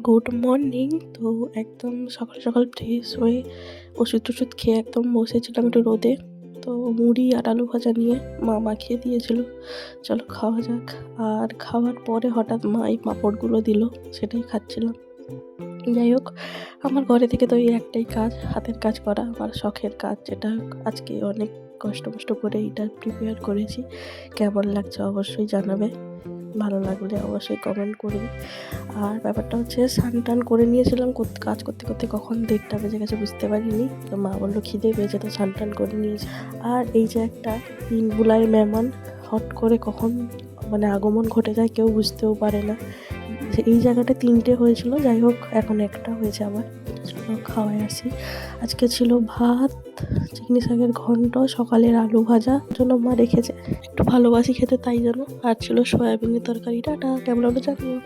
Good morning. তো একদম সকাল সকাল ফ্রেশ হয়ে ওষুধ টষুধ খেয়ে একদম বসেছিলাম একটু রোদে। তো মুড়ি আর আলু ভাজা নিয়ে মা মাখিয়ে দিয়েছিল, চলো খাওয়া যাক। আর খাওয়ার পরে হঠাৎ মা এই পাঁপড়গুলো দিল, সেটাই খাচ্ছিলাম। যাই হোক, আমার ঘরে থেকে তো এই একটাই কাজ, হাতের কাজ করা আমার শখের কাজ, যেটা আজকে অনেক কষ্ট মষ্ট করে এটা প্রিপেয়ার করেছি। কেমন লাগছে অবশ্যই জানাবে, ভালো লাগলে অবশ্যই কমেন্ট করবে। আর ব্যাপারটা হচ্ছে স্নান টান করে নিয়েছিলাম, কাজ করতে করতে কখন 1:30 বেজে গেছে বুঝতে পারিনি। তো মা বললো খিদে পেয়েছে, তো স্নান টান করে নিয়েছি। আর এই যে একটা দিন বুলাই মেহমান হট করে কখন আগমন ঘটে যায় কেউ বুঝতেও পারে না। এই জায়গাটা 3টে হয়েছিল, যাই হোক এখন একটা হয়েছে আবার। চলো খাওয়াই আসি। আজকে ছিল ভাত, চিংড়ি শাকের ঘন্ট, সকালের আলু ভাজা জন্য মা রেখেছে, একটু ভালোবাসি খেতে তাই জন্য। আর ছিল সয়াবিনের তরকারি। টাটা, কেমন হলো জানিও।